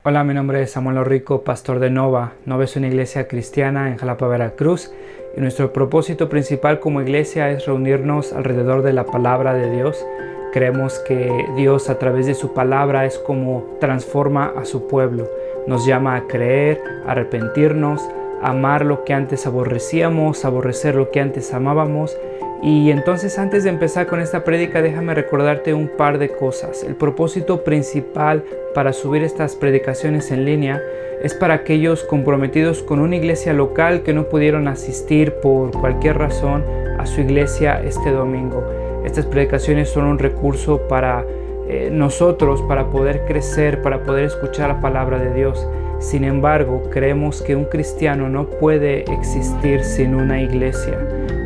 Hola, mi nombre es Samuel Orrico, pastor de Nova. Nova es una iglesia cristiana en Jalapa, Veracruz, y nuestro propósito principal como iglesia es reunirnos alrededor de la palabra de Dios. Creemos que Dios a través de su palabra es como transforma a su pueblo. Nos llama a creer, a arrepentirnos, a amar lo que antes aborrecíamos, a aborrecer lo que antes amábamos. Y entonces, antes de empezar con esta prédica, déjame recordarte un par de cosas. El propósito principal para subir estas predicaciones en línea es para aquellos comprometidos con una iglesia local que no pudieron asistir por cualquier razón a su iglesia este domingo. Estas predicaciones son un recurso para nosotros, para poder crecer, para poder escuchar la palabra de Dios. Sin embargo, creemos que un cristiano no puede existir sin una iglesia.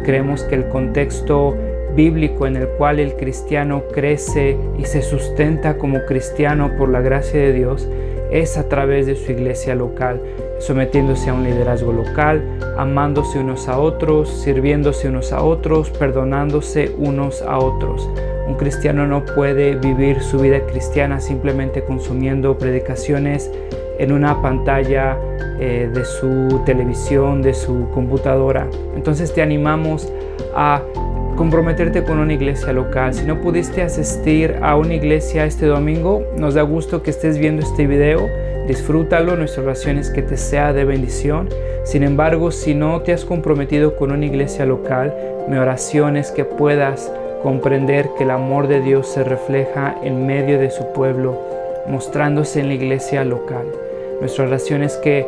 Creemos que el contexto bíblico en el cual el cristiano crece y se sustenta como cristiano por la gracia de Dios es a través de su iglesia local, sometiéndose a un liderazgo local, amándose unos a otros, sirviéndose unos a otros, perdonándose unos a otros. Un cristiano no puede vivir su vida cristiana simplemente consumiendo predicaciones en una pantalla de su televisión, de su computadora. Entonces te animamos a comprometerte con una iglesia local. Si no pudiste asistir a una iglesia este domingo, nos da gusto que estés viendo este video. Disfrútalo, nuestra oración es que te sea de bendición. Sin embargo, si no te has comprometido con una iglesia local, mi oración es que puedas comprender que el amor de Dios se refleja en medio de su pueblo, mostrándose en la iglesia local. Nuestra oración es que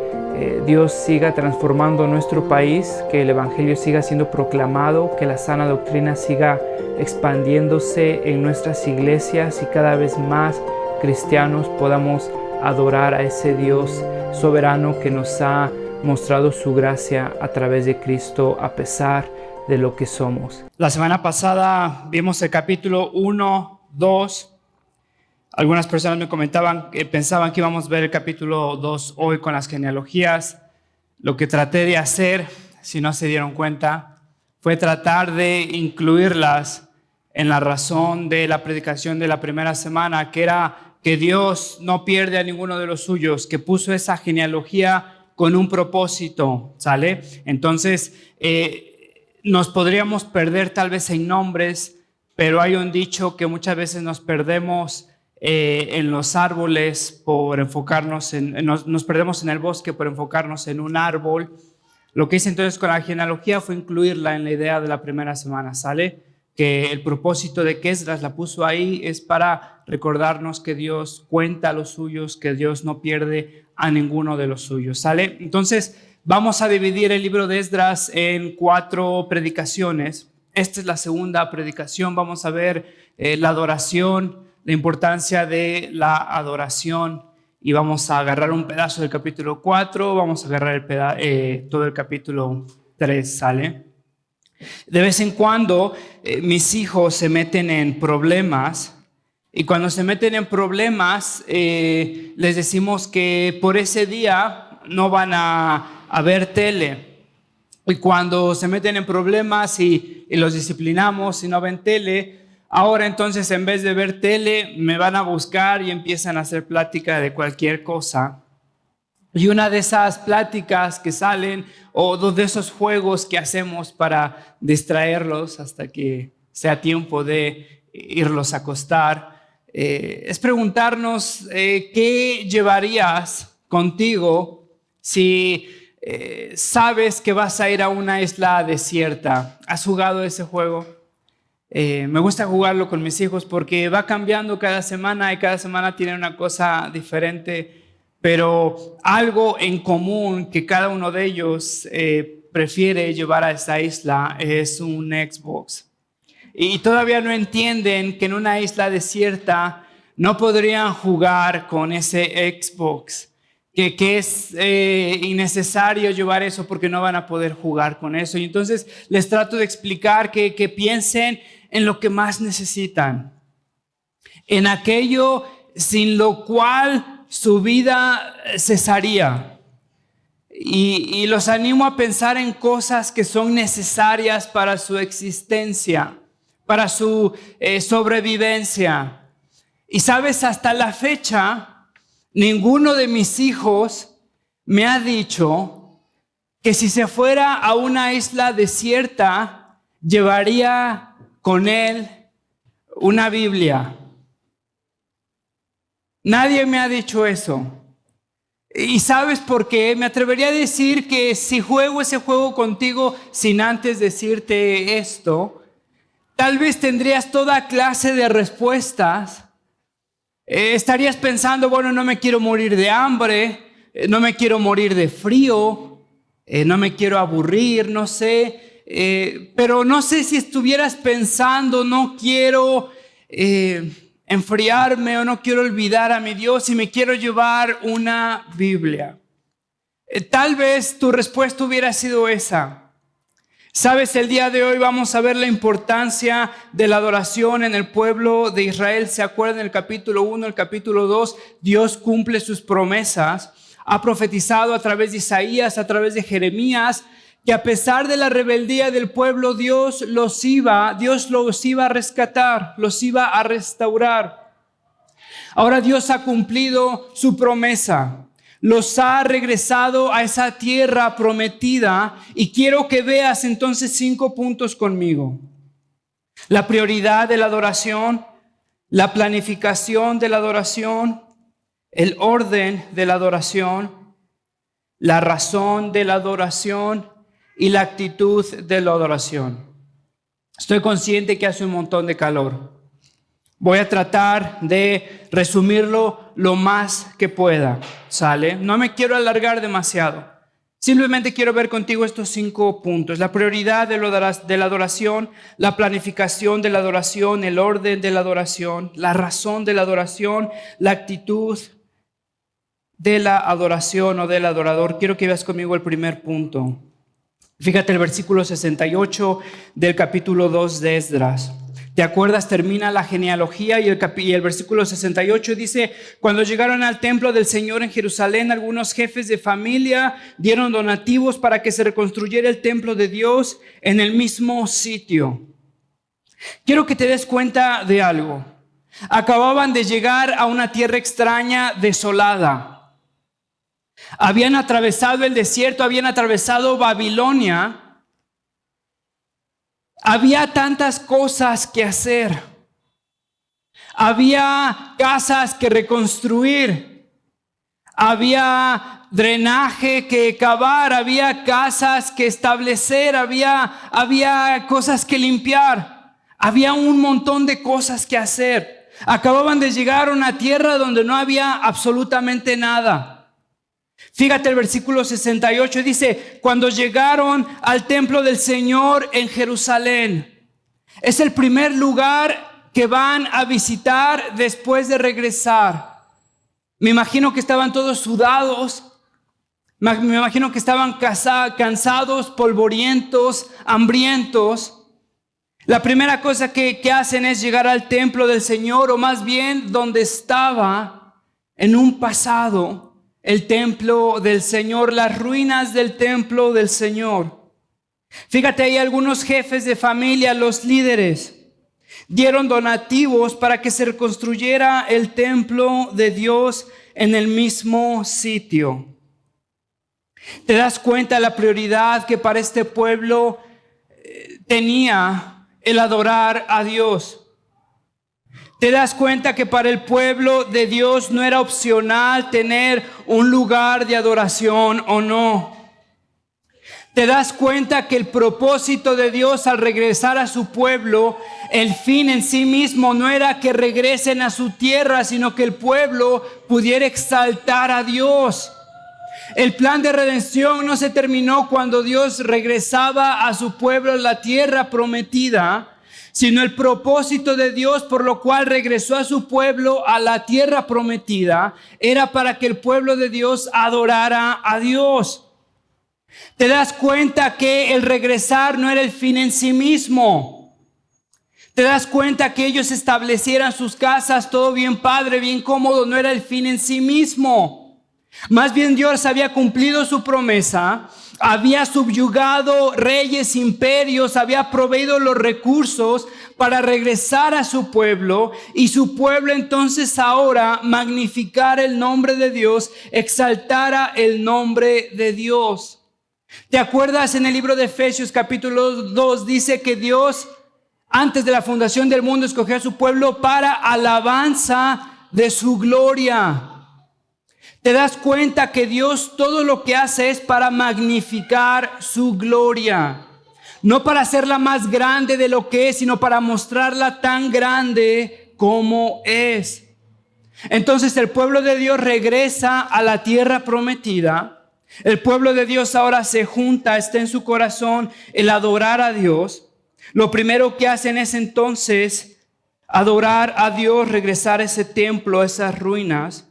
Dios siga transformando nuestro país, que el Evangelio siga siendo proclamado, que la sana doctrina siga expandiéndose en nuestras iglesias y cada vez más cristianos podamos adorar a ese Dios soberano que nos ha mostrado su gracia a través de Cristo a pesar de lo que somos. La semana pasada vimos el capítulo 1, 2. Algunas personas me comentaban que pensaban que íbamos a ver el capítulo 2 hoy con las genealogías. Lo que traté de hacer, si no se dieron cuenta, fue tratar de incluirlas en la razón de la predicación de la primera semana, que era que Dios no pierde a ninguno de los suyos, que puso esa genealogía con un propósito, ¿sale? Entonces, nos podríamos perder tal vez en nombres, pero hay un dicho que muchas veces nos perdemos en los árboles por enfocarnos nos perdemos en el bosque por enfocarnos en un árbol. Lo que hice entonces con la genealogía fue incluirla en la idea de la primera semana, ¿sale? Que el propósito de que Esdras la puso ahí es para recordarnos que Dios cuenta a los suyos, que Dios no pierde a ninguno de los suyos, ¿sale? Entonces vamos a dividir el libro de Esdras en 4 predicaciones. Esta es la segunda predicación. Vamos a ver la adoración, la importancia de la adoración, y vamos a agarrar un pedazo del capítulo 4, vamos a agarrar todo el capítulo 3, ¿sale? De vez en cuando mis hijos se meten en problemas, y cuando se meten en problemas les decimos que por ese día no van a ver tele. Y cuando se meten en problemas y los disciplinamos y no ven tele, ahora entonces en vez de ver tele me van a buscar y empiezan a hacer plática de cualquier cosa. Y una de esas pláticas que salen o dos de esos juegos que hacemos para distraerlos hasta que sea tiempo de irlos a acostar, es preguntarnos qué llevarías contigo si sabes que vas a ir a una isla desierta. ¿Has jugado ese juego? Me gusta jugarlo con mis hijos porque va cambiando cada semana y cada semana tiene una cosa diferente, pero algo en común que cada uno de ellos prefiere llevar a esa isla es un Xbox. Y todavía no entienden que en una isla desierta no podrían jugar con ese Xbox, que es innecesario llevar eso porque no van a poder jugar con eso. Y entonces les trato de explicar que piensen en lo que más necesitan, en aquello sin lo cual su vida cesaría. Y los animo a pensar en cosas que son necesarias para su existencia, para su sobrevivencia. Y sabes, hasta la fecha, ninguno de mis hijos me ha dicho que si se fuera a una isla desierta, llevaría con él una Biblia. Nadie me ha dicho eso. ¿Y sabes por qué? Me atrevería a decir que si juego ese juego contigo sin antes decirte esto, tal vez tendrías toda clase de respuestas. Estarías pensando, bueno, no me quiero morir de hambre, no me quiero morir de frío, no me quiero aburrir, no sé. Pero no sé si estuvieras pensando, no quiero enfriarme o no quiero olvidar a mi Dios y me quiero llevar una Biblia. Tal vez tu respuesta hubiera sido esa. Sabes, el día de hoy vamos a ver la importancia de la adoración en el pueblo de Israel. ¿Se acuerdan el capítulo 1, el capítulo 2? Dios cumple sus promesas. Ha profetizado a través de Isaías, a través de Jeremías, que a pesar de la rebeldía del pueblo, Dios los iba a rescatar, los iba a restaurar. Ahora Dios ha cumplido su promesa. Los ha regresado a esa tierra prometida y quiero que veas entonces 5 puntos conmigo. La prioridad de la adoración, la planificación de la adoración, el orden de la adoración, la razón de la adoración y la actitud de la adoración. Estoy consciente que hace un montón de calor. Voy a tratar de resumirlo lo más que pueda, ¿sale? No me quiero alargar demasiado. Simplemente quiero ver contigo estos 5 puntos. La prioridad de la adoración, la planificación de la adoración, el orden de la adoración, la razón de la adoración, la actitud de la adoración o del adorador. Quiero que veas conmigo el primer punto. Fíjate el versículo 68 del capítulo 2 de Esdras. ¿Te acuerdas? Termina la genealogía y el versículo 68 dice: cuando llegaron al templo del Señor en Jerusalén, algunos jefes de familia dieron donativos para que se reconstruyera el templo de Dios en el mismo sitio. Quiero que te des cuenta de algo. Acababan de llegar a una tierra extraña, desolada. Habían atravesado el desierto, habían atravesado Babilonia. Había tantas cosas que hacer. Había casas que reconstruir. Había drenaje que cavar. Había casas que establecer. Había cosas que limpiar. Había un montón de cosas que hacer. Acababan de llegar a una tierra donde no había absolutamente nada. Fíjate el versículo 68 dice: cuando llegaron al templo del Señor en Jerusalén. Es el primer lugar que van a visitar después de regresar. Me imagino que estaban todos sudados. Me imagino que estaban cansados, polvorientos, hambrientos. La primera cosa que hacen es llegar al templo del Señor, o más bien donde estaba en un pasado el templo del Señor, las ruinas del templo del Señor. Fíjate, ahí algunos jefes de familia, los líderes, dieron donativos para que se reconstruyera el templo de Dios en el mismo sitio. ¿Te das cuenta de la prioridad que para este pueblo tenía el adorar a Dios? ¿Te das cuenta que para el pueblo de Dios no era opcional tener un lugar de adoración o no? ¿Te das cuenta que el propósito de Dios al regresar a su pueblo, el fin en sí mismo no era que regresen a su tierra, sino que el pueblo pudiera exaltar a Dios? El plan de redención no se terminó cuando Dios regresaba a su pueblo en la tierra prometida, sino el propósito de Dios por lo cual regresó a su pueblo a la tierra prometida era para que el pueblo de Dios adorara a Dios. ¿Te das cuenta que el regresar no era el fin en sí mismo? ¿Te das cuenta que ellos establecieran sus casas, todo bien padre, bien cómodo, no era el fin en sí mismo? Más bien Dios había cumplido su promesa, había subyugado reyes, imperios, había proveído los recursos para regresar a su pueblo, y su pueblo entonces ahora magnificara el nombre de Dios, exaltara el nombre de Dios. ¿Te acuerdas en el libro de Efesios capítulo 2? Dice que Dios antes de la fundación del mundo escogió a su pueblo para alabanza de su gloria. Te das cuenta que Dios todo lo que hace es para magnificar su gloria. No para hacerla más grande de lo que es, sino para mostrarla tan grande como es. Entonces el pueblo de Dios regresa a la tierra prometida. El pueblo de Dios ahora se junta, está en su corazón el adorar a Dios. Lo primero que hacen es entonces adorar a Dios, regresar a ese templo, a esas ruinas.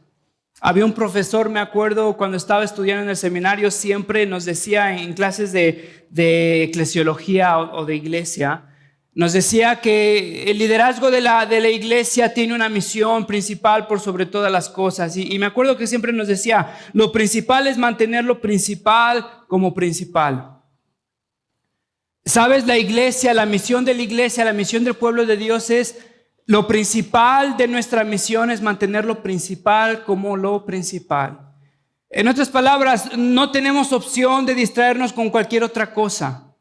Había un profesor, me acuerdo, cuando estaba estudiando en el seminario, siempre nos decía en clases de eclesiología o de iglesia, nos decía que el liderazgo de la iglesia tiene una misión principal por sobre todas las cosas. Y me acuerdo que siempre nos decía, lo principal es mantener lo principal como principal. ¿Sabes? La iglesia, la misión de la iglesia, la misión del pueblo de Dios es lo principal de nuestra misión es mantener lo principal como lo principal. En otras palabras, no tenemos opción de distraernos con cualquier otra cosa.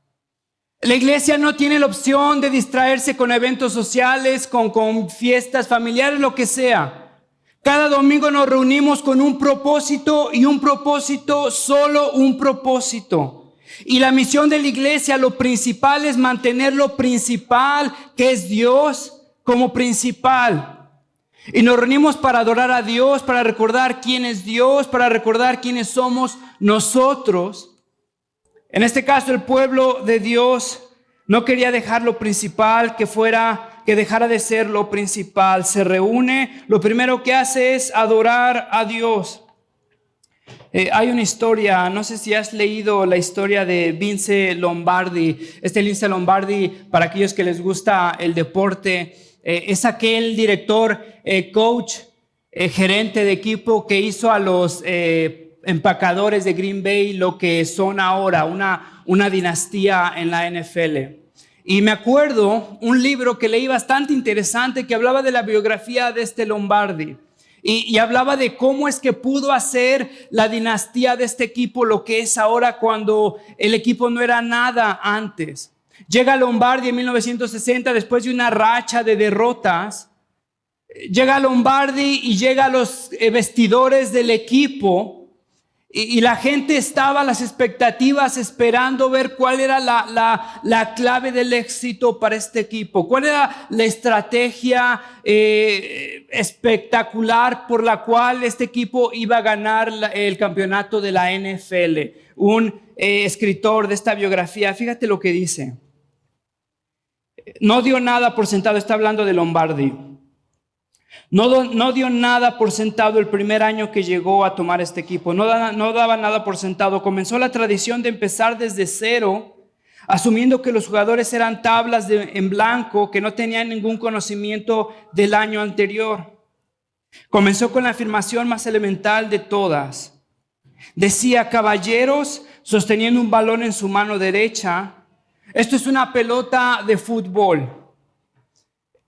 La iglesia no tiene la opción de distraerse con eventos sociales, con fiestas familiares, lo que sea. Cada domingo nos reunimos con un propósito y un propósito, solo un propósito. Y la misión de la iglesia, lo principal es mantener lo principal, que es Dios, como principal. Y nos reunimos para adorar a Dios, para recordar quién es Dios, para recordar quiénes somos nosotros. En este caso, el pueblo de Dios no quería dejar lo principal, que dejara de ser lo principal. Se reúne, lo primero que hace es adorar a Dios. Hay una historia, no sé si has leído la historia de Vince Lombardi. Vince Lombardi, para aquellos que les gusta el deporte, es aquel director, coach, gerente de equipo que hizo a los empacadores de Green Bay lo que son ahora, una dinastía en la NFL. Y me acuerdo un libro que leí bastante interesante que hablaba de la biografía de este Lombardi. Y hablaba de cómo es que pudo hacer la dinastía de este equipo lo que es ahora, cuando el equipo no era nada antes. Llega Lombardi en 1960 después de una racha de derrotas. Llega Lombardi y llega a los vestidores del equipo. Y la gente estaba a las expectativas esperando ver cuál era la clave del éxito para este equipo. Cuál era la estrategia espectacular por la cual este equipo iba a ganar el campeonato de la NFL. Un escritor de esta biografía, fíjate lo que dice. No dio nada por sentado, está hablando de Lombardi. No dio nada por sentado el primer año que llegó a tomar este equipo. No daba nada por sentado. Comenzó la tradición de empezar desde cero, asumiendo que los jugadores eran tablas en blanco, que no tenían ningún conocimiento del año anterior. Comenzó con la afirmación más elemental de todas. Decía: caballeros, sosteniendo un balón en su mano derecha, esto es una pelota de fútbol.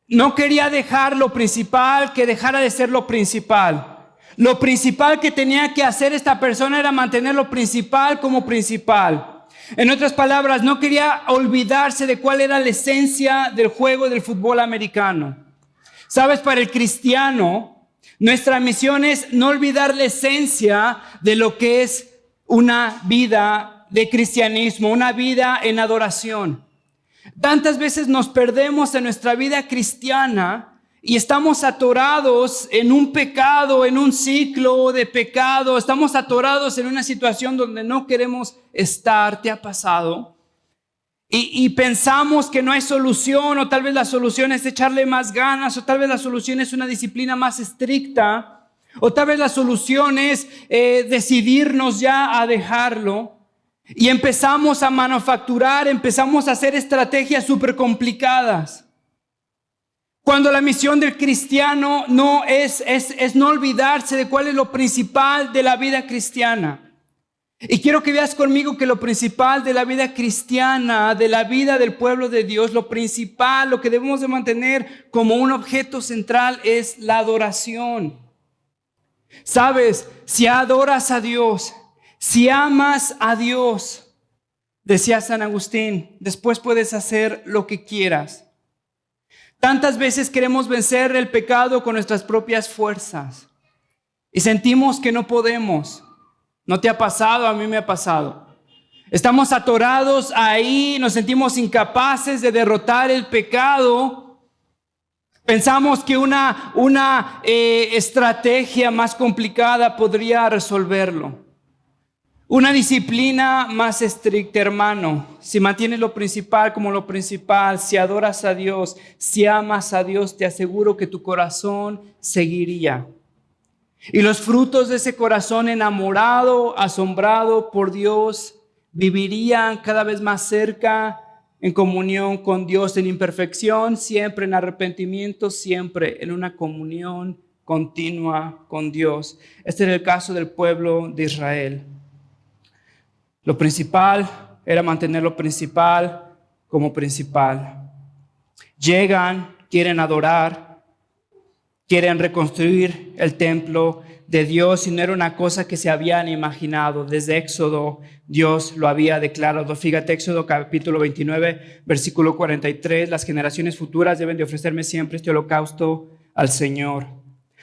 No quería dejar lo principal, que dejara de ser lo principal. Lo principal que tenía que hacer esta persona era mantener lo principal como principal. En otras palabras, no quería olvidarse de cuál era la esencia del juego del fútbol americano. Sabes, para el cristiano, nuestra misión es no olvidar la esencia de lo que es una vida de cristianismo, una vida en adoración. Tantas veces nos perdemos en nuestra vida cristiana y estamos atorados en un pecado, en un ciclo de pecado. Estamos atorados en una situación donde no queremos estar. ¿Te ha pasado? Y pensamos que no hay solución, o tal vez la solución es echarle más ganas, o tal vez la solución es una disciplina más estricta, o tal vez la solución es decidirnos ya a dejarlo. Y empezamos a manufacturar, empezamos a hacer estrategias súper complicadas. Cuando la misión del cristiano no es no olvidarse de cuál es lo principal de la vida cristiana. Y quiero que veas conmigo que lo principal de la vida cristiana, de la vida del pueblo de Dios, lo principal, lo que debemos de mantener como un objeto central es la adoración. Sabes, si adoras a Dios, si amas a Dios, decía San Agustín, después puedes hacer lo que quieras. Tantas veces queremos vencer el pecado con nuestras propias fuerzas y sentimos que no podemos. ¿No te ha pasado? A mí me ha pasado. Estamos atorados ahí, nos sentimos incapaces de derrotar el pecado. Pensamos que una estrategia más complicada podría resolverlo. Una disciplina más estricta, hermano. Si mantienes lo principal como lo principal, si adoras a Dios, si amas a Dios, te aseguro que tu corazón seguiría. Y los frutos de ese corazón enamorado, asombrado por Dios, vivirían cada vez más cerca, en comunión con Dios, en imperfección, siempre en arrepentimiento, siempre en una comunión continua con Dios. Este era el caso del pueblo de Israel. Lo principal era mantener lo principal como principal. Llegan, quieren adorar, quieren reconstruir el templo de Dios y no era una cosa que se habían imaginado. Desde Éxodo Dios lo había declarado. Fíjate, Éxodo capítulo 29, versículo 43. Las generaciones futuras deben de ofrecerme siempre este holocausto al Señor.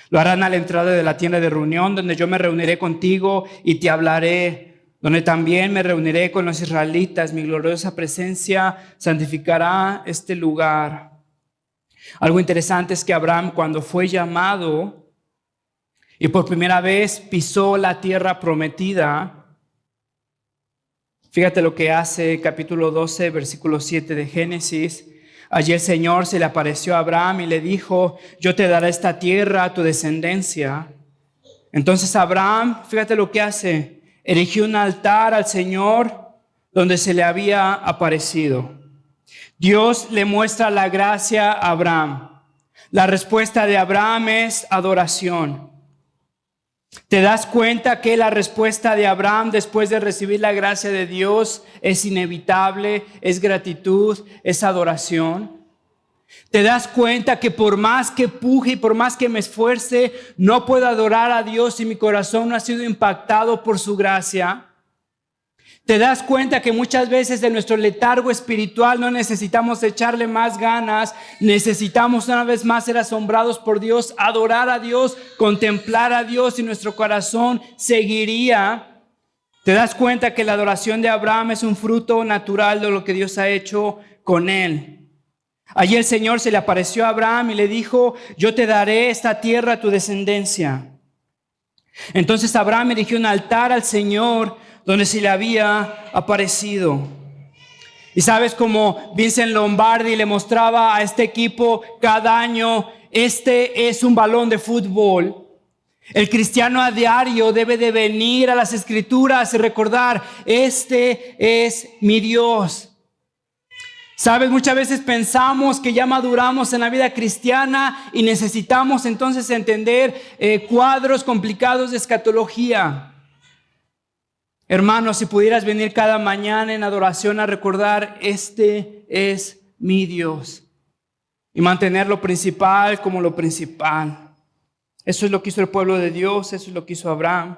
Lo harán a la entrada de la tienda de reunión, donde yo me reuniré contigo y te hablaré, donde también me reuniré con los israelitas. Mi gloriosa presencia santificará este lugar. Algo interesante es que Abraham, cuando fue llamado y por primera vez pisó la tierra prometida, fíjate lo que hace capítulo 12, versículo 7 de Génesis. Allí el Señor se le apareció a Abraham y le dijo: yo te daré esta tierra a tu descendencia. Entonces Abraham, fíjate lo que hace, erigió un altar al Señor donde se le había aparecido. Dios le muestra la gracia a Abraham. La respuesta de Abraham es adoración. ¿Te das cuenta que la respuesta de Abraham después de recibir la gracia de Dios es inevitable, es gratitud, es adoración? ¿Te das cuenta que por más que puje y por más que me esfuerce, no puedo adorar a Dios si mi corazón no ha sido impactado por su gracia? ¿Te das cuenta que muchas veces de nuestro letargo espiritual no necesitamos echarle más ganas? Necesitamos una vez más ser asombrados por Dios, adorar a Dios, contemplar a Dios y nuestro corazón seguiría. ¿Te das cuenta que la adoración de Abraham es un fruto natural de lo que Dios ha hecho con él? Allí el Señor se le apareció a Abraham y le dijo: yo te daré esta tierra a tu descendencia. Entonces Abraham erigió un altar al Señor donde se le había aparecido. Y sabes, como Vincent Lombardi le mostraba a este equipo cada año, este es un balón de fútbol. El cristiano a diario debe de venir a las Escrituras y recordar: este es mi Dios. Sabes, muchas veces pensamos que ya maduramos en la vida cristiana y necesitamos entonces entender cuadros complicados de escatología. Hermanos, si pudieras venir cada mañana en adoración a recordar: este es mi Dios, y mantener lo principal como lo principal. Eso es lo que hizo el pueblo de Dios, eso es lo que hizo Abraham.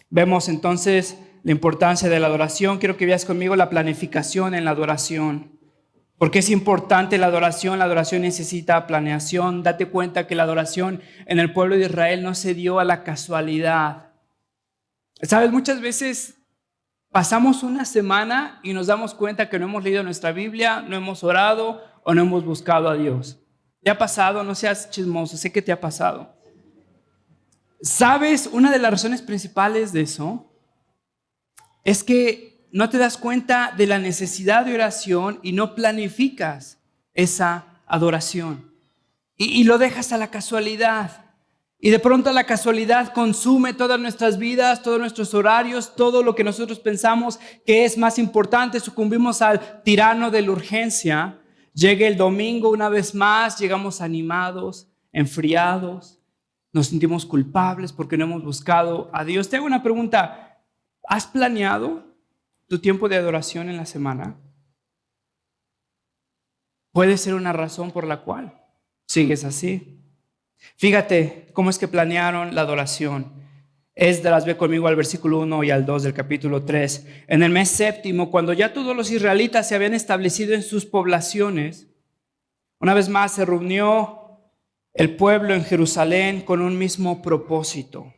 Vemos entonces la importancia de la adoración. Quiero que veas conmigo la planificación en la adoración. ¿Por qué es importante la adoración? La adoración necesita planeación. Date cuenta que la adoración en el pueblo de Israel no se dio a la casualidad. ¿Sabes? Muchas veces pasamos una semana y nos damos cuenta que no hemos leído nuestra Biblia, no hemos orado o no hemos buscado a Dios. ¿Te ha pasado? No seas chismoso, sé que te ha pasado. ¿Sabes? Una de las razones principales de eso es que no te das cuenta de la necesidad de oración y no planificas esa adoración. Y lo dejas a la casualidad. Y de pronto la casualidad consume todas nuestras vidas, todos nuestros horarios, todo lo que nosotros pensamos que es más importante. Sucumbimos al tirano de la urgencia. Llega el domingo una vez más, llegamos animados, enfriados, nos sentimos culpables porque no hemos buscado a Dios. Te hago una pregunta, ¿has planeado tu tiempo de adoración en la semana? Puede ser una razón por la cual sigues así. Fíjate cómo es que planearon la adoración. Esdras, ve conmigo al versículo 1 y al 2 del capítulo 3. En el mes séptimo, cuando ya todos los israelitas se habían establecido en sus poblaciones, una vez más se reunió el pueblo en Jerusalén con un mismo propósito.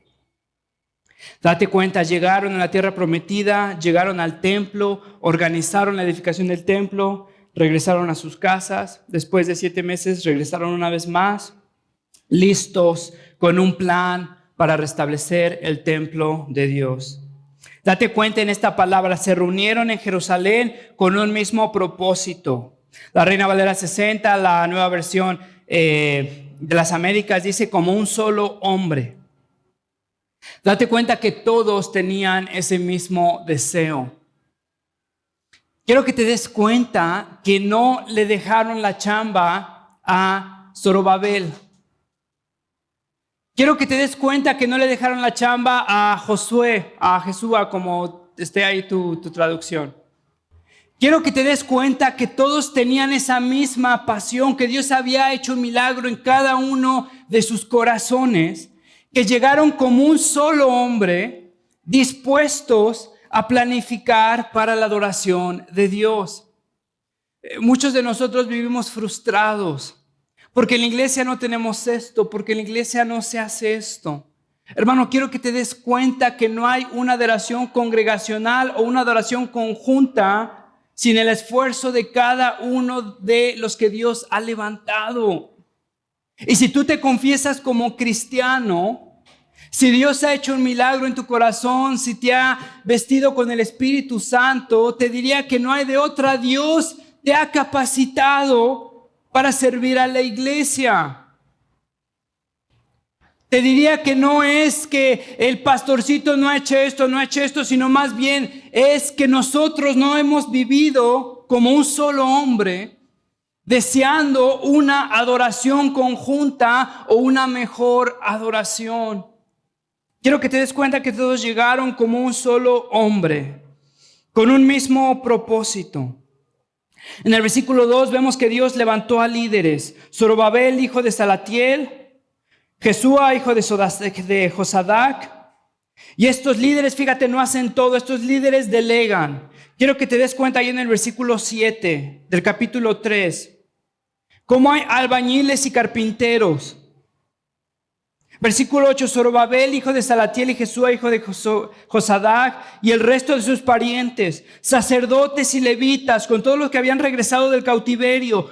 Date cuenta, llegaron a la tierra prometida, llegaron al templo, organizaron la edificación del templo, regresaron a sus casas. Después de 7 meses regresaron una vez más, listos con un plan para restablecer el templo de Dios. Date cuenta en esta palabra, se reunieron en Jerusalén con un mismo propósito. La Reina Valera 60, la nueva versión de las Américas, dice como un solo hombre. Date cuenta que todos tenían ese mismo deseo. Quiero que te des cuenta que no le dejaron la chamba a Zorobabel. Quiero que te des cuenta que no le dejaron la chamba a Josué, a Jesúa, como esté ahí tu traducción. Quiero que te des cuenta que todos tenían esa misma pasión, que Dios había hecho un milagro en cada uno de sus corazones, que llegaron como un solo hombre, dispuestos a planificar para la adoración de Dios. Muchos de nosotros vivimos frustrados porque en la iglesia no tenemos esto, porque en la iglesia no se hace esto. Hermano, quiero que te des cuenta que no hay una adoración congregacional o una adoración conjunta sin el esfuerzo de cada uno de los que Dios ha levantado. Y si tú te confiesas como cristiano, si Dios ha hecho un milagro en tu corazón, si te ha vestido con el Espíritu Santo, te diría que no hay de otra. Dios te ha capacitado para servir a la iglesia. Te diría que no es que el pastorcito no ha hecho esto, sino más bien es que nosotros no hemos vivido como un solo hombre, deseando una adoración conjunta o una mejor adoración. Quiero que te des cuenta que todos llegaron como un solo hombre, con un mismo propósito. En el versículo 2 vemos que Dios levantó a líderes. Zorobabel, hijo de Salatiel, Jesúa, hijo de Josadac. Y estos líderes, fíjate, no hacen todo, estos líderes delegan. Quiero que te des cuenta ahí en el versículo 7 del capítulo 3, cómo hay albañiles y carpinteros. Versículo 8, Zorobabel, hijo de Salatiel, y Jesúa, hijo de Josadac, y el resto de sus parientes, sacerdotes y levitas, con todos los que habían regresado del cautiverio,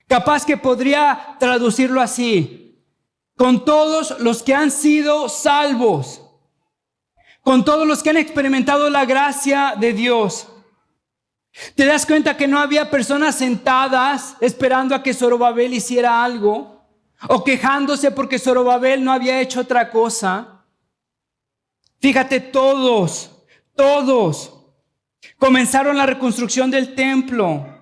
Capaz que podría traducirlo así: con todos los que han sido salvos, con todos los que han experimentado la gracia de Dios. ¿Te das cuenta que no había personas sentadas esperando a que Zorobabel hiciera algo o quejándose porque Zorobabel no había hecho otra cosa? Fíjate, todos comenzaron la reconstrucción del templo.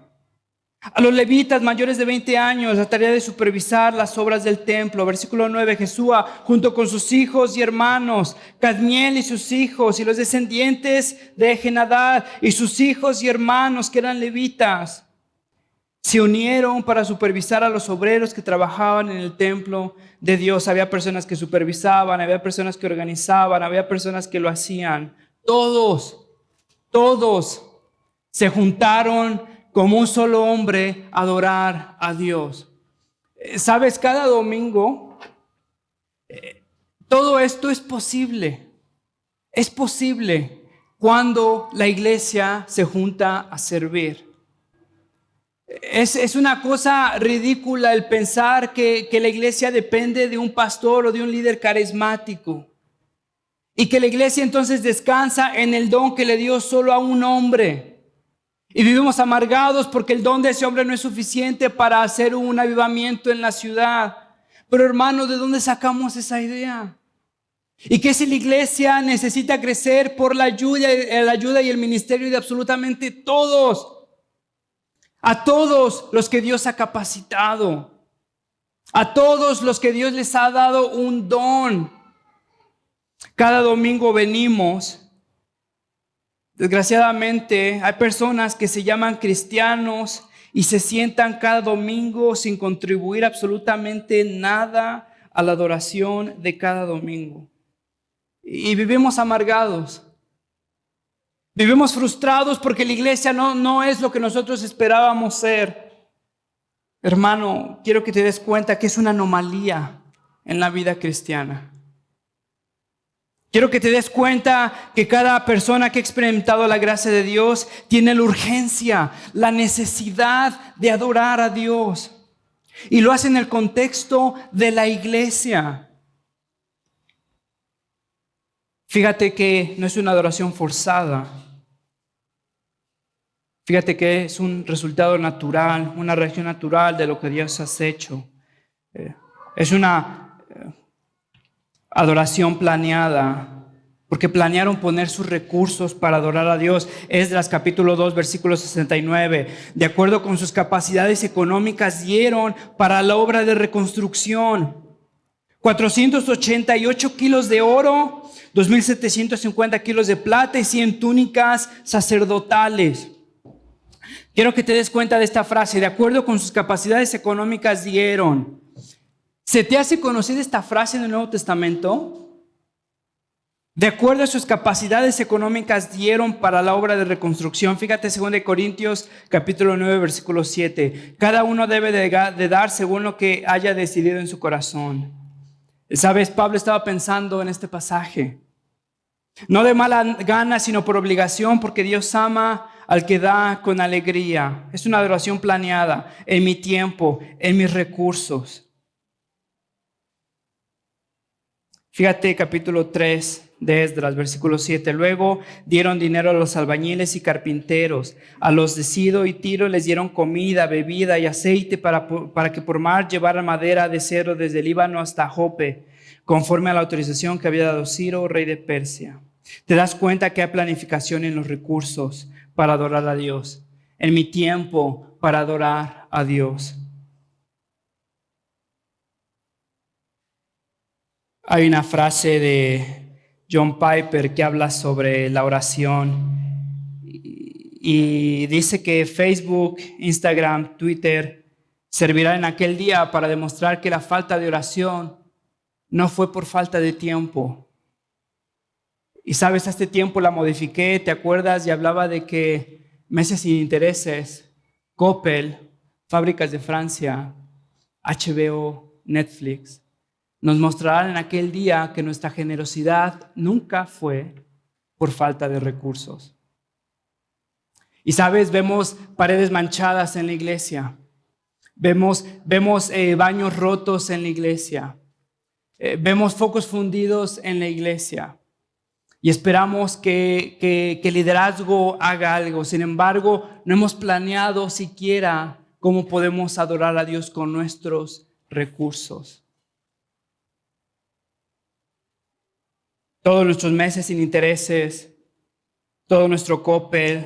A los levitas mayores de 20 años, la tarea de supervisar las obras del templo. Versículo 9, Jesúa, junto con sus hijos y hermanos, Cadmiel y sus hijos, y los descendientes de Jenadad y sus hijos y hermanos que eran levitas, se unieron para supervisar a los obreros que trabajaban en el templo de Dios. Había personas que supervisaban, había personas que organizaban, había personas que lo hacían. Todos se juntaron como un solo hombre a adorar a Dios. Sabes, cada domingo todo esto es posible. Es posible cuando la iglesia se junta a servir. Es una cosa ridícula el pensar que la iglesia depende de un pastor o de un líder carismático, y que la iglesia entonces descansa en el don que le dio solo a un hombre. Y vivimos amargados porque el don de ese hombre no es suficiente para hacer un avivamiento en la ciudad. Pero hermano, ¿de dónde sacamos esa idea? Y que si la iglesia necesita crecer por la ayuda y el ministerio de absolutamente todos, a todos los que Dios ha capacitado, a todos los que Dios les ha dado un don. Cada domingo venimos. Desgraciadamente, hay personas que se llaman cristianos y se sientan cada domingo sin contribuir absolutamente nada a la adoración de cada domingo. Y vivimos amargados. Vivimos frustrados porque la iglesia no es lo que nosotros esperábamos ser. Hermano, quiero que te des cuenta que es una anomalía en la vida cristiana. Quiero que te des cuenta que cada persona que ha experimentado la gracia de Dios tiene la urgencia, la necesidad de adorar a Dios. Y lo hace en el contexto de la iglesia. Fíjate que no es una adoración forzada. Fíjate que es un resultado natural, una reacción natural de lo que Dios ha hecho. Es una adoración planeada, porque planearon poner sus recursos para adorar a Dios. Esdras capítulo 2, versículo 69. De acuerdo con sus capacidades económicas, dieron para la obra de reconstrucción 488 kilos de oro, 2,750 kilos de plata y 100 túnicas sacerdotales. Quiero que te des cuenta de esta frase: de acuerdo con sus capacidades económicas dieron. ¿Se te hace conocida esta frase en el Nuevo Testamento? De acuerdo a sus capacidades económicas dieron para la obra de reconstrucción. Fíjate 2 Corintios capítulo 9 versículo 7. Cada uno debe de dar según lo que haya decidido en su corazón. ¿Sabes? Pablo estaba pensando en este pasaje. No de mala gana, sino por obligación, porque Dios ama al que da con alegría. Es una adoración planeada en mi tiempo, en mis recursos. Fíjate capítulo 3 de Esdras, versículo 7. Luego dieron dinero a los albañiles y carpinteros. A los de Sido y Tiro les dieron comida, bebida y aceite para que por mar llevaran madera de cedro desde Líbano hasta Jope, conforme a la autorización que había dado Ciro, rey de Persia. Te das cuenta que hay planificación en los recursos para adorar a Dios. En mi tiempo para adorar a Dios. Hay una frase de John Piper que habla sobre la oración y dice que Facebook, Instagram, Twitter servirán en aquel día para demostrar que la falta de oración no fue por falta de tiempo. Y sabes, a este tiempo la modifiqué, ¿te acuerdas? Y hablaba de que meses sin intereses, Coppel, Fábricas de Francia, HBO, Netflix, nos mostrarán en aquel día que nuestra generosidad nunca fue por falta de recursos. Y sabes, vemos paredes manchadas en la iglesia, vemos baños rotos en la iglesia, vemos focos fundidos en la iglesia y esperamos que el liderazgo haga algo. Sin embargo, no hemos planeado siquiera cómo podemos adorar a Dios con nuestros recursos. Todos nuestros meses sin intereses, todo nuestro Coppel,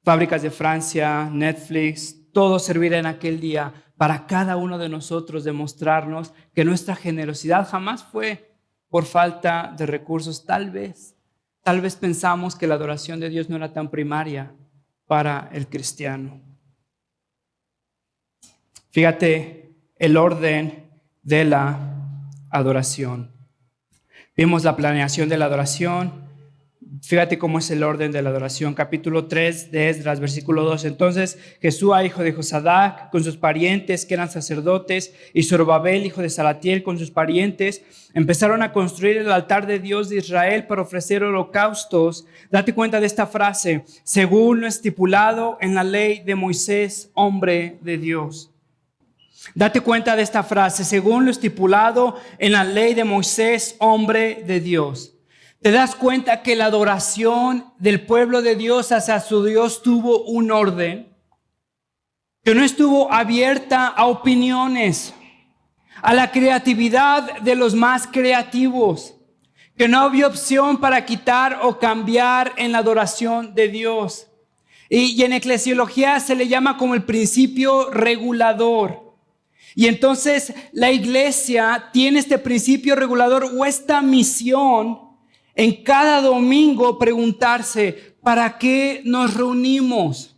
Fábricas de Francia, Netflix, todo servirá en aquel día para cada uno de nosotros demostrarnos que nuestra generosidad jamás fue por falta de recursos. Tal vez pensamos que la adoración de Dios no era tan primaria para el cristiano. Fíjate el orden de la adoración. Vimos la planeación de la adoración. Fíjate cómo es el orden de la adoración. Capítulo 3 de Esdras, versículo 2. Entonces Jesúa, hijo de Josadac, con sus parientes que eran sacerdotes, y Zorobabel, hijo de Salatiel, con sus parientes, empezaron a construir el altar de Dios de Israel para ofrecer holocaustos. Date cuenta de esta frase: según lo estipulado en la ley de Moisés, hombre de Dios. Date cuenta de esta frase: según lo estipulado en la ley de Moisés, hombre de Dios. Te das cuenta que la adoración del pueblo de Dios hacia su Dios tuvo un orden, que no estuvo abierta a opiniones, a la creatividad de los más creativos, que no había opción para quitar o cambiar en la adoración de Dios. Y en eclesiología se le llama como el principio regulador. Y entonces la iglesia tiene este principio regulador o esta misión en cada domingo preguntarse, ¿para qué nos reunimos?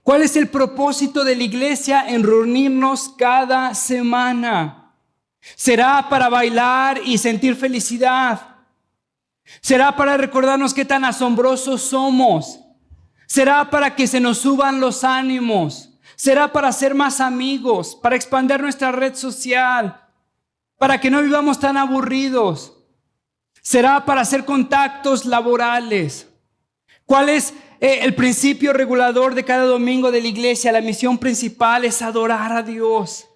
¿Cuál es el propósito de la iglesia en reunirnos cada semana? ¿Será para bailar y sentir felicidad? ¿Será para recordarnos qué tan asombrosos somos? ¿Será para que se nos suban los ánimos? ¿Será para ser más amigos? ¿Para expandir nuestra red social? ¿Para que no vivamos tan aburridos? ¿Será para hacer contactos laborales? ¿Cuál es el principio regulador de cada domingo de la iglesia? La misión principal es adorar a Dios.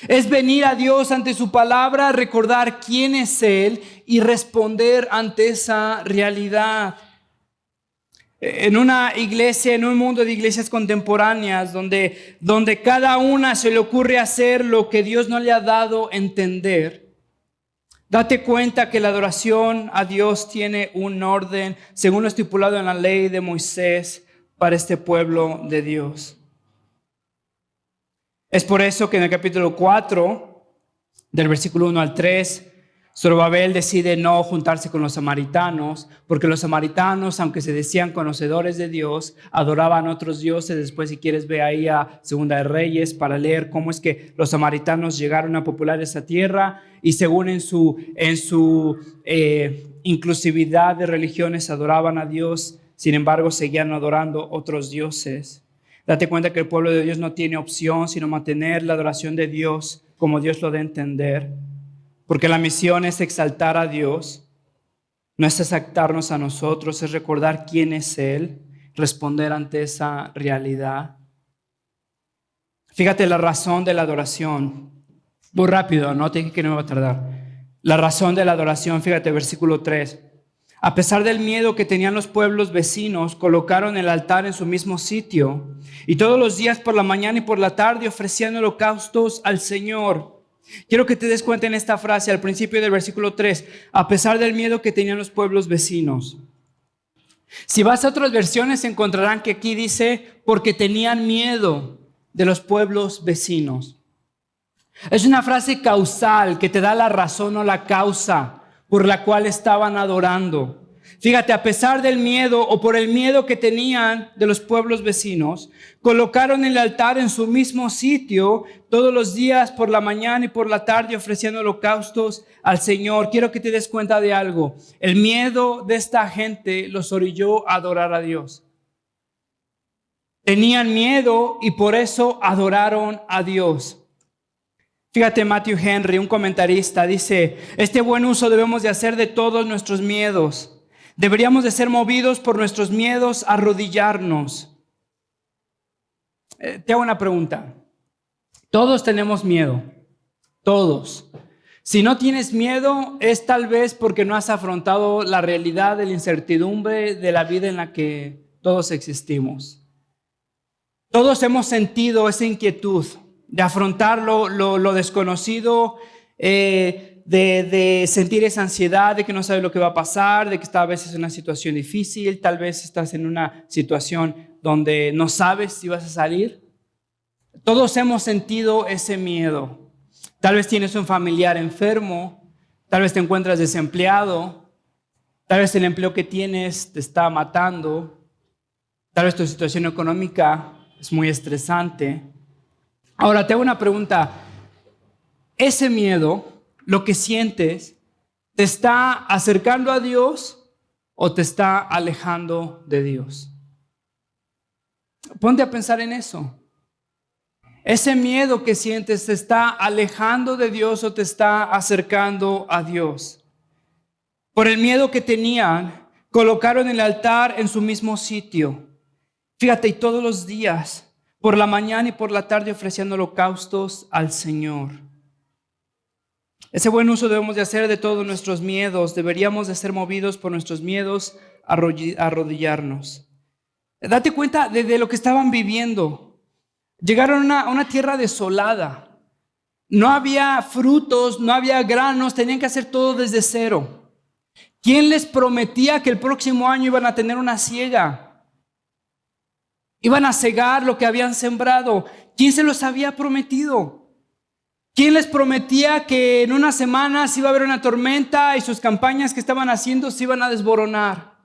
Es venir a Dios ante su palabra, recordar quién es Él y responder ante esa realidad. En una iglesia, en un mundo de iglesias contemporáneas donde cada una se le ocurre hacer lo que Dios no le ha dado a entender, date cuenta que la adoración a Dios tiene un orden según lo estipulado en la ley de Moisés para este pueblo de Dios. Es por eso que en el capítulo 4, del versículo 1 al 3, Zorobabel decide no juntarse con los samaritanos, porque los samaritanos, aunque se decían conocedores de Dios, adoraban otros dioses. Después, si quieres, ve ahí a Segunda de Reyes para leer cómo es que los samaritanos llegaron a poblar esa tierra y según en su inclusividad de religiones adoraban a Dios, sin embargo seguían adorando otros dioses. Date cuenta que el pueblo de Dios no tiene opción sino mantener la adoración de Dios como Dios lo dé a entender. Porque la misión es exaltar a Dios, no es exaltarnos a nosotros, es recordar quién es Él, responder ante esa realidad. Fíjate la razón de la adoración. Muy rápido, no te dije que no me va a tardar. La razón de la adoración, fíjate, versículo 3. A pesar del miedo que tenían los pueblos vecinos, colocaron el altar en su mismo sitio y todos los días por la mañana y por la tarde ofrecían holocaustos al Señor. Quiero que te des cuenta en esta frase al principio del versículo 3, a pesar del miedo que tenían los pueblos vecinos. Si vas a otras versiones encontrarán que aquí dice, porque tenían miedo de los pueblos vecinos. Es una frase causal que te da la razón o la causa por la cual estaban adorando. Fíjate, a pesar del miedo o por el miedo que tenían de los pueblos vecinos, colocaron el altar en su mismo sitio todos los días por la mañana y por la tarde ofreciendo holocaustos al Señor. Quiero que te des cuenta de algo. El miedo de esta gente los orilló a adorar a Dios. Tenían miedo y por eso adoraron a Dios. Fíjate, Matthew Henry, un comentarista, dice, este buen uso debemos de hacer de todos nuestros miedos. Deberíamos de ser movidos por nuestros miedos a arrodillarnos. Te hago una pregunta. Todos tenemos miedo. Todos. Si no tienes miedo, es tal vez porque no has afrontado la realidad de la incertidumbre de la vida en la que todos existimos. Todos hemos sentido esa inquietud de afrontar lo desconocido, de sentir esa ansiedad de que no sabes lo que va a pasar, de que estás a veces en una situación difícil, tal vez estás en una situación donde no sabes si vas a salir. Todos hemos sentido ese miedo. Tal vez tienes un familiar enfermo, tal vez te encuentras desempleado, tal vez el empleo que tienes te está matando, tal vez tu situación económica es muy estresante. Ahora te hago una pregunta. ¿Ese miedo, lo que sientes, te está acercando a Dios o te está alejando de Dios? Ponte a pensar en eso. Ese miedo que sientes, ¿te está alejando de Dios o te está acercando a Dios? Por el miedo que tenían, colocaron el altar en su mismo sitio. Fíjate, y todos los días, por la mañana y por la tarde, ofreciendo holocaustos al Señor. Ese buen uso debemos de hacer de todos nuestros miedos. Deberíamos de ser movidos por nuestros miedos a arrodillarnos. Date cuenta de lo que estaban viviendo. Llegaron a una tierra desolada. No había frutos, no había granos, tenían que hacer todo desde cero. ¿Quién les prometía que el próximo año iban a tener una siega? Iban a cegar lo que habían sembrado. ¿Quién se los había prometido? ¿Quién les prometía que en unas semanas iba a haber una tormenta y sus campañas que estaban haciendo se iban a desboronar?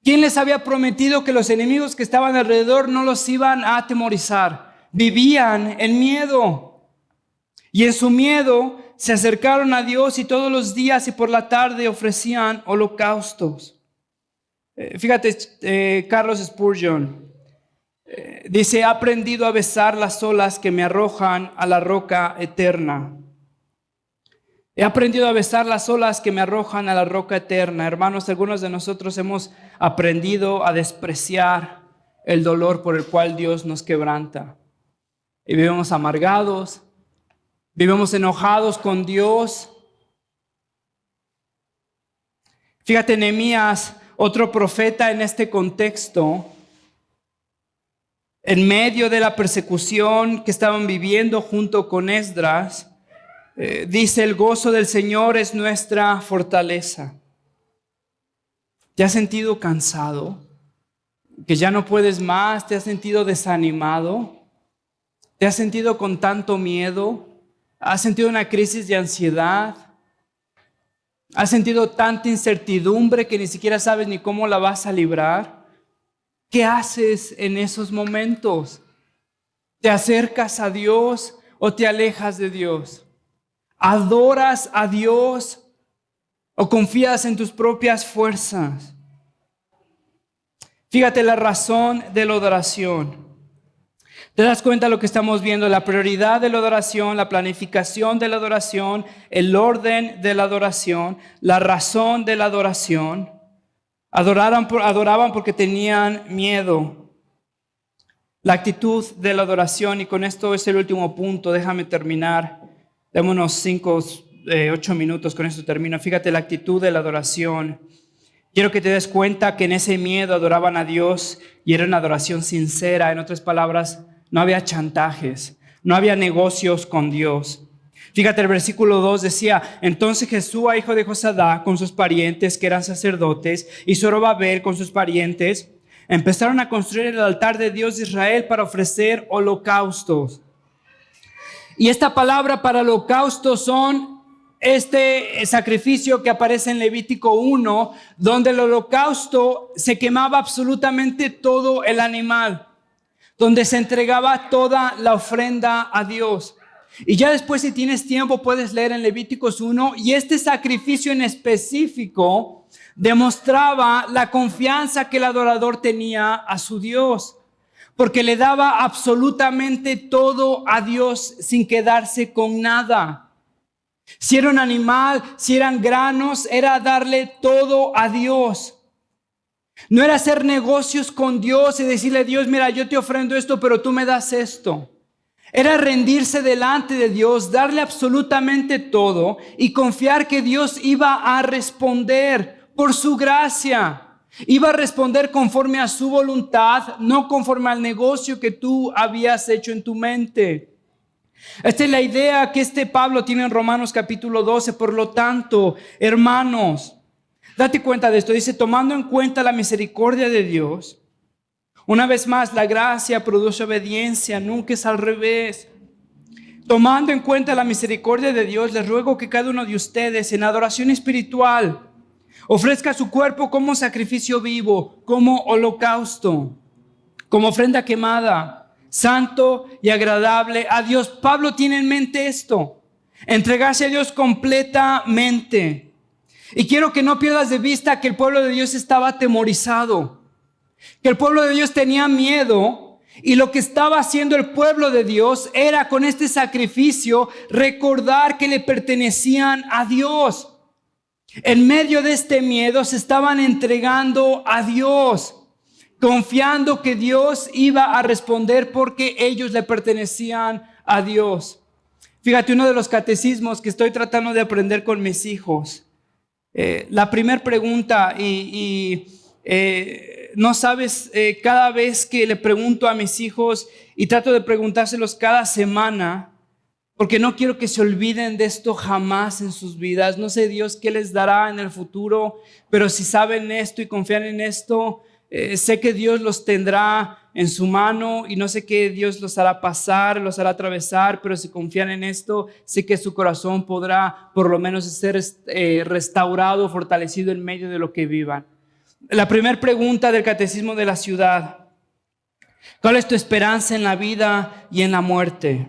¿Quién les había prometido que los enemigos que estaban alrededor no los iban a atemorizar? Vivían en miedo. Y en su miedo se acercaron a Dios y todos los días y por la tarde ofrecían holocaustos. Fíjate, Carlos Spurgeon dice: he aprendido a besar las olas que me arrojan a la roca eterna. He aprendido a besar las olas que me arrojan a la roca eterna. Hermanos, algunos de nosotros hemos aprendido a despreciar el dolor por el cual Dios nos quebranta. Y vivimos amargados, vivimos enojados con Dios. Fíjate, Nehemías, otro profeta en este contexto, en medio de la persecución que estaban viviendo junto con Esdras, dice: el gozo del Señor es nuestra fortaleza. ¿Te has sentido cansado? ¿Que ya no puedes más? ¿Te has sentido desanimado? ¿Te has sentido con tanto miedo? ¿Has sentido una crisis de ansiedad? ¿Has sentido tanta incertidumbre que ni siquiera sabes ni cómo la vas a librar? ¿Qué haces en esos momentos? ¿Te acercas a Dios o te alejas de Dios? ¿Adoras a Dios o confías en tus propias fuerzas? Fíjate la razón de la adoración. ¿Te das cuenta de lo que estamos viendo? La prioridad de la adoración, la planificación de la adoración, el orden de la adoración, la razón de la adoración. Adoraban porque tenían miedo. La actitud de la adoración, y con esto es el último punto, déjame terminar. Dame unos 8 minutos, con esto termino. Fíjate la actitud de la adoración. Quiero que te des cuenta que en ese miedo adoraban a Dios y era una adoración sincera. En otras palabras, no había chantajes, no había negocios con Dios. Fíjate, el versículo 2 decía: entonces Jesúa, hijo de Josadá, con sus parientes que eran sacerdotes, y Zorobabel con sus parientes, empezaron a construir el altar de Dios de Israel para ofrecer holocaustos. Y esta palabra para holocausto son este sacrificio que aparece en Levítico 1, donde el holocausto se quemaba absolutamente todo el animal, donde se entregaba toda la ofrenda a Dios. Y ya después, si tienes tiempo, puedes leer en Levíticos 1, y este sacrificio en específico demostraba la confianza que el adorador tenía a su Dios, porque le daba absolutamente todo a Dios sin quedarse con nada. Si era un animal, si eran granos, era darle todo a Dios. No era hacer negocios con Dios y decirle a Dios: mira, yo te ofrendo esto, pero tú me das esto. Era rendirse delante de Dios, darle absolutamente todo y confiar que Dios iba a responder por su gracia. Iba a responder conforme a su voluntad, no conforme al negocio que tú habías hecho en tu mente. Esta es la idea que Pablo tiene en Romanos capítulo 12. Por lo tanto, hermanos, date cuenta de esto. Dice: tomando en cuenta la misericordia de Dios. Una vez más, la gracia produce obediencia, nunca es al revés. Tomando en cuenta la misericordia de Dios, les ruego que cada uno de ustedes, en adoración espiritual, ofrezca su cuerpo como sacrificio vivo, como holocausto, como ofrenda quemada, santo y agradable a Dios. Pablo tiene en mente esto: entregarse a Dios completamente. Y quiero que no pierdas de vista que el pueblo de Dios estaba atemorizado, que el pueblo de Dios tenía miedo, y lo que estaba haciendo el pueblo de Dios era, con este sacrificio, recordar que le pertenecían a Dios. En medio de este miedo se estaban entregando a Dios, confiando que Dios iba a responder porque ellos le pertenecían a Dios. Fíjate, uno de los catecismos que estoy tratando de aprender con mis hijos, la primera pregunta, no sabes, cada vez que le pregunto a mis hijos, y trato de preguntárselos cada semana, porque no quiero que se olviden de esto jamás en sus vidas. No sé Dios qué les dará en el futuro, pero si saben esto y confían en esto, sé que Dios los tendrá en su mano y no sé qué Dios los hará pasar, los hará atravesar, pero si confían en esto, sé que su corazón podrá por lo menos ser restaurado, fortalecido en medio de lo que vivan. La primera pregunta del Catecismo de la Ciudad: ¿cuál es tu esperanza en la vida y en la muerte?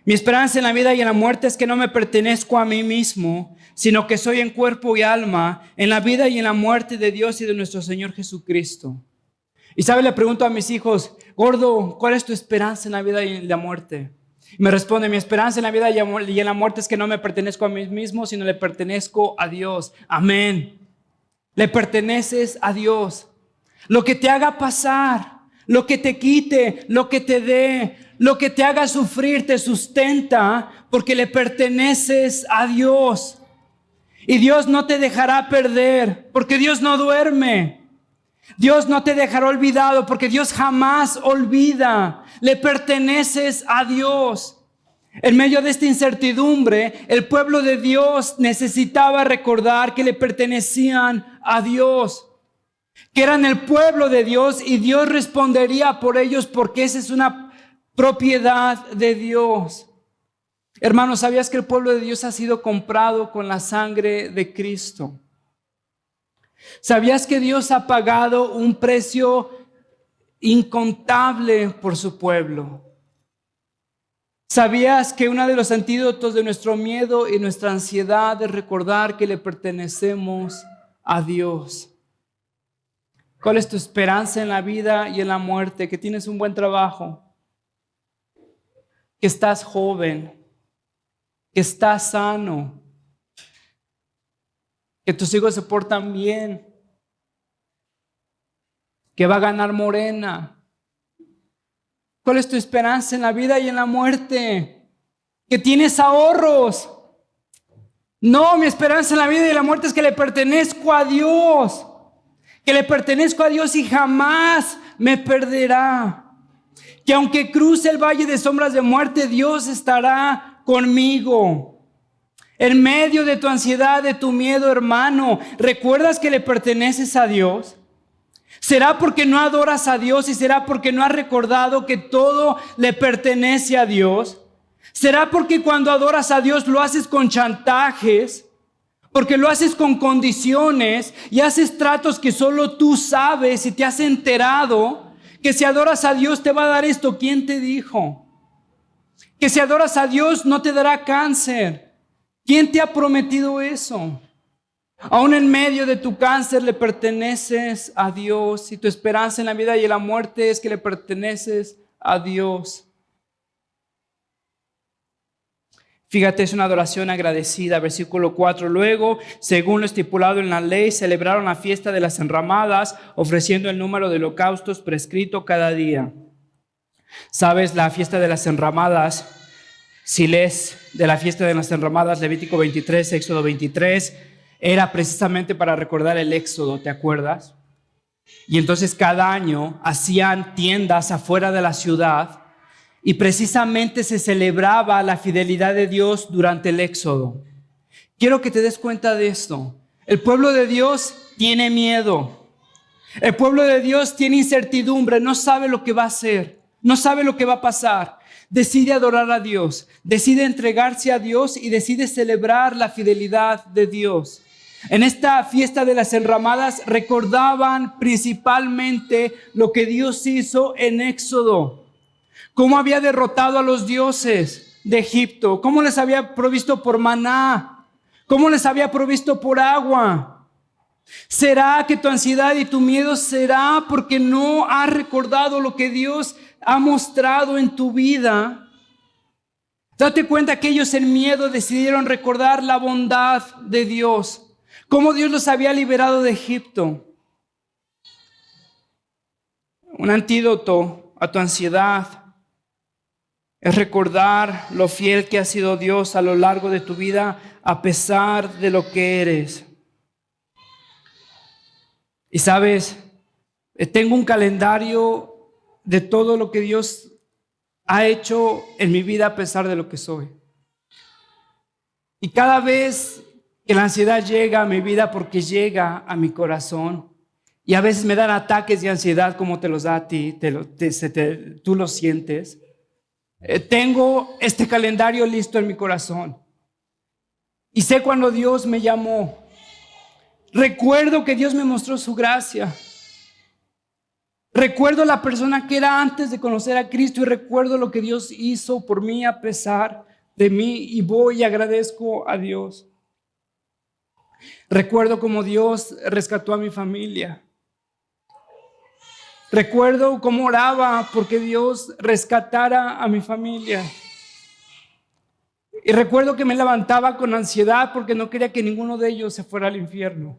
Mi esperanza en la vida y en la muerte es que no me pertenezco a mí mismo, sino que soy en cuerpo y alma, en la vida y en la muerte de Dios y de nuestro Señor Jesucristo. Y sabe, le pregunto a mis hijos: gordo, ¿cuál es tu esperanza en la vida y en la muerte? Y me responde: mi esperanza en la vida y en la muerte es que no me pertenezco a mí mismo, sino le pertenezco a Dios. Amén. Le perteneces a Dios. Lo que te haga pasar, lo que te quite, lo que te dé, lo que te haga sufrir, te sustenta, porque le perteneces a Dios. Y Dios no te dejará perder, porque Dios no duerme. Dios no te dejará olvidado, porque Dios jamás olvida. Le perteneces a Dios. En medio de esta incertidumbre, el pueblo de Dios necesitaba recordar que le pertenecían a Dios, que eran el pueblo de Dios, y Dios respondería por ellos, porque esa es una propiedad de Dios. Hermanos, ¿sabías que el pueblo de Dios ha sido comprado con la sangre de Cristo? ¿Sabías que Dios ha pagado un precio incontable por su pueblo? ¿Sabías que uno de los antídotos de nuestro miedo y nuestra ansiedad es recordar que le pertenecemos a Dios? ¿Cuál es tu esperanza en la vida y en la muerte? Que tienes un buen trabajo, que estás joven, que estás sano, que tus hijos se portan bien, que va a ganar Morena. ¿Cuál es tu esperanza en la vida y en la muerte? Que tienes ahorros. No, mi esperanza en la vida y en la muerte es que le pertenezco a Dios. Que le pertenezco a Dios y jamás me perderá. Que aunque cruce el valle de sombras de muerte, Dios estará conmigo. En medio de tu ansiedad, de tu miedo, hermano, ¿recuerdas que le perteneces a Dios? ¿Será porque no adoras a Dios y será porque no has recordado que todo le pertenece a Dios? ¿Será porque cuando adoras a Dios lo haces con chantajes? Porque lo haces con condiciones y haces tratos que solo tú sabes y te has enterado que si adoras a Dios te va a dar esto. ¿Quién te dijo? Que si adoras a Dios no te dará cáncer. ¿Quién te ha prometido eso? Aún en medio de tu cáncer le perteneces a Dios, y tu esperanza en la vida y en la muerte es que le perteneces a Dios. Fíjate, es una adoración agradecida. Versículo 4. Luego, según lo estipulado en la ley, celebraron la fiesta de las enramadas, ofreciendo el número de holocaustos prescrito cada día. ¿Sabes? La fiesta de las enramadas, si lees de la fiesta de las enramadas, Levítico 23, Éxodo 23, era precisamente para recordar el éxodo, ¿te acuerdas? Y entonces cada año hacían tiendas afuera de la ciudad y precisamente se celebraba la fidelidad de Dios durante el éxodo. Quiero que te des cuenta de esto. El pueblo de Dios tiene miedo. El pueblo de Dios tiene incertidumbre, no sabe lo que va a hacer, no sabe lo que va a pasar. Decide adorar a Dios, decide entregarse a Dios y decide celebrar la fidelidad de Dios. En esta fiesta de las enramadas recordaban principalmente lo que Dios hizo en Éxodo, cómo había derrotado a los dioses de Egipto, cómo les había provisto por maná, cómo les había provisto por agua. ¿Será que tu ansiedad y tu miedo será porque no has recordado lo que Dios ha mostrado en tu vida? Date cuenta que ellos en miedo decidieron recordar la bondad de Dios, cómo Dios los había liberado de Egipto. Un antídoto a tu ansiedad es recordar lo fiel que ha sido Dios a lo largo de tu vida, a pesar de lo que eres. Y sabes, tengo un calendario de todo lo que Dios ha hecho en mi vida a pesar de lo que soy. Y cada vez que la ansiedad llega a mi vida, porque llega a mi corazón, y a veces me dan ataques de ansiedad como te los da a ti, tú lo sientes. Tengo este calendario listo en mi corazón. Y sé cuando Dios me llamó. Recuerdo que Dios me mostró su gracia. Recuerdo la persona que era antes de conocer a Cristo y recuerdo lo que Dios hizo por mí a pesar de mí y voy y agradezco a Dios. Recuerdo cómo Dios rescató a mi familia. Recuerdo cómo oraba porque Dios rescatara a mi familia. Y recuerdo que me levantaba con ansiedad porque no quería que ninguno de ellos se fuera al infierno.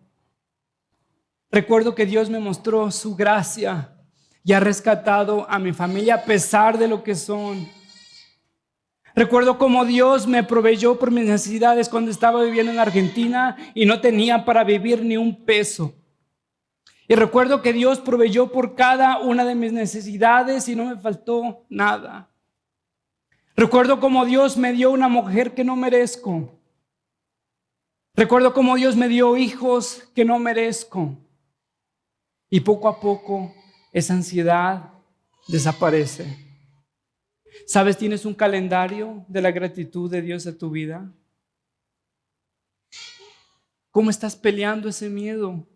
Recuerdo que Dios me mostró su gracia y ha rescatado a mi familia a pesar de lo que son. Recuerdo cómo Dios me proveyó por mis necesidades cuando estaba viviendo en Argentina y no tenía para vivir ni un peso. Y recuerdo que Dios proveyó por cada una de mis necesidades y no me faltó nada. Recuerdo cómo Dios me dio una mujer que no merezco. Recuerdo cómo Dios me dio hijos que no merezco. Y poco a poco esa ansiedad desaparece. ¿Sabes? ¿Tienes un calendario de la gratitud de Dios a tu vida? ¿Cómo estás peleando ese miedo?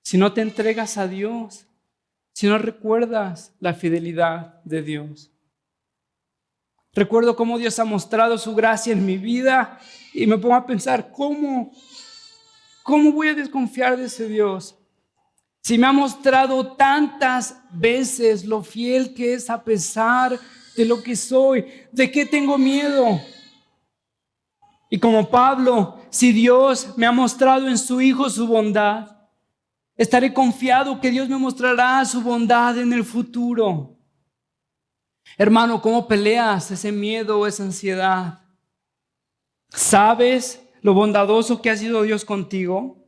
Si no te entregas a Dios, si no recuerdas la fidelidad de Dios. Recuerdo cómo Dios ha mostrado su gracia en mi vida y me pongo a pensar, ¿cómo voy a desconfiar de ese Dios? Si me ha mostrado tantas veces lo fiel que es a pesar de lo que soy, ¿de qué tengo miedo? Y como Pablo, si Dios me ha mostrado en su Hijo su bondad, estaré confiado que Dios me mostrará su bondad en el futuro. Hermano, ¿cómo peleas ese miedo, esa ansiedad? ¿Sabes lo bondadoso que ha sido Dios contigo?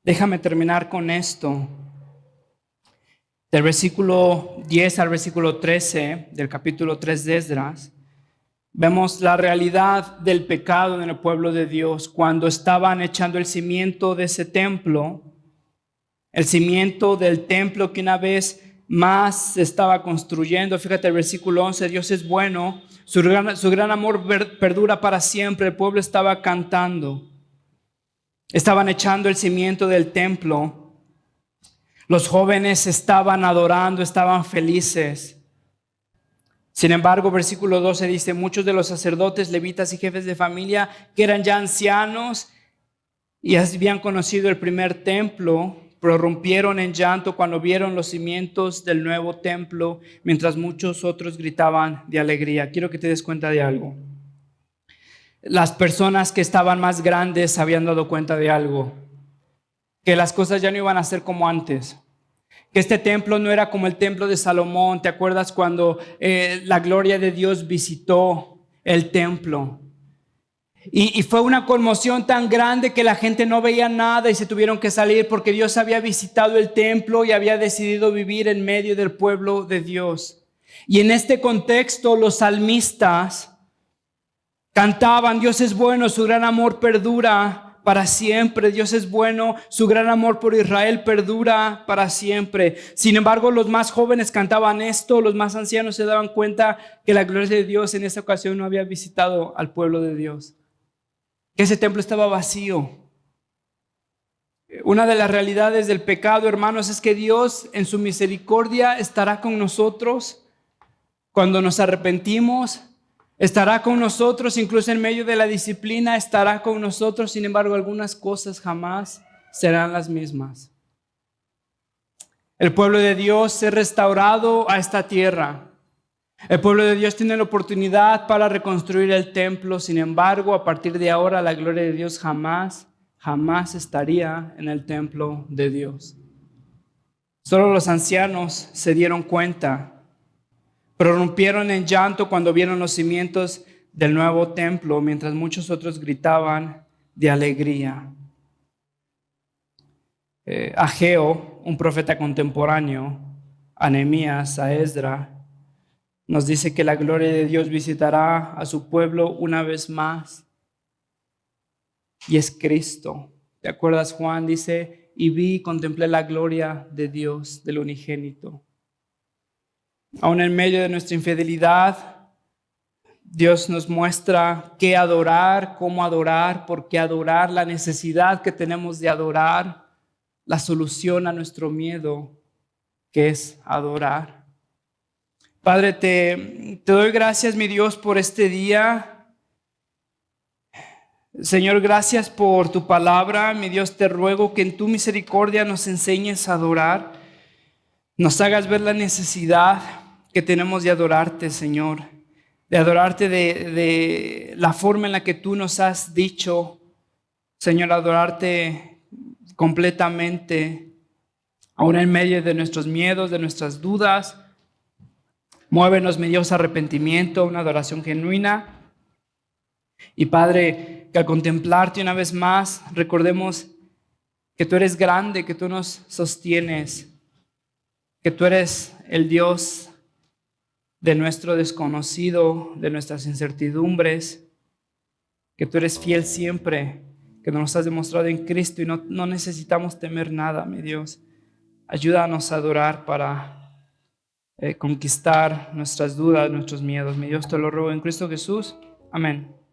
Déjame terminar con esto. Del versículo 10 al versículo 13 del capítulo 3 de Esdras, vemos la realidad del pecado en el pueblo de Dios cuando estaban echando el cimiento de ese templo, el cimiento del templo que una vez más se estaba construyendo. Fíjate el versículo 11, Dios es bueno, su gran amor perdura para siempre. El pueblo estaba cantando, estaban echando el cimiento del templo. Los jóvenes estaban adorando, estaban felices. Sin embargo, versículo 12 dice, muchos de los sacerdotes, levitas y jefes de familia que eran ya ancianos y habían conocido el primer templo, prorrumpieron en llanto cuando vieron los cimientos del nuevo templo, mientras muchos otros gritaban de alegría. Quiero que te des cuenta de algo. Las personas que estaban más grandes se habían dado cuenta de algo, que las cosas ya no iban a ser como antes, que este templo no era como el templo de Salomón. ¿Te acuerdas cuando la gloria de Dios visitó el templo? Y fue una conmoción tan grande que la gente no veía nada y se tuvieron que salir porque Dios había visitado el templo y había decidido vivir en medio del pueblo de Dios. Y en este contexto los salmistas cantaban, Dios es bueno, su gran amor perdura para siempre. Dios es bueno, su gran amor por Israel perdura para siempre. Sin embargo, los más jóvenes cantaban esto, los más ancianos se daban cuenta que la gloria de Dios en esta ocasión no había visitado al pueblo de Dios, que ese templo estaba vacío. Una de las realidades del pecado, hermanos, es que Dios en su misericordia estará con nosotros cuando nos arrepentimos. Estará con nosotros, incluso en medio de la disciplina, estará con nosotros. Sin embargo, algunas cosas jamás serán las mismas. El pueblo de Dios es restaurado a esta tierra. El pueblo de Dios tiene la oportunidad para reconstruir el templo. Sin embargo, a partir de ahora, la gloria de Dios jamás estaría en el templo de Dios. Solo los ancianos se dieron cuenta. Prorrumpieron en llanto cuando vieron los cimientos del nuevo templo, mientras muchos otros gritaban de alegría. Ageo, un profeta contemporáneo, a Nehemías, a Esdra, nos dice que la gloria de Dios visitará a su pueblo una vez más. Y es Cristo. ¿Te acuerdas? Juan dice, y vi y contemplé la gloria de Dios, del unigénito. Aún en medio de nuestra infidelidad, Dios nos muestra qué adorar, cómo adorar, por qué adorar, la necesidad que tenemos de adorar, la solución a nuestro miedo, que es adorar. Padre, te doy gracias, mi Dios, por este día. Señor, gracias por tu palabra. Mi Dios, te ruego que en tu misericordia nos enseñes a adorar, nos hagas ver la necesidad que tenemos de adorarte, Señor, de adorarte de la forma en la que tú nos has dicho, Señor, adorarte completamente, aún en medio de nuestros miedos, de nuestras dudas. Muévenos, mi Dios, a arrepentimiento, una adoración genuina. Y Padre, que al contemplarte una vez más, recordemos que tú eres grande, que tú nos sostienes, que tú eres el Dios de nuestro desconocido, de nuestras incertidumbres, que tú eres fiel siempre, que nos has demostrado en Cristo y no necesitamos temer nada, mi Dios. Ayúdanos a adorar para conquistar nuestras dudas, nuestros miedos. Mi Dios, te lo ruego en Cristo Jesús. Amén.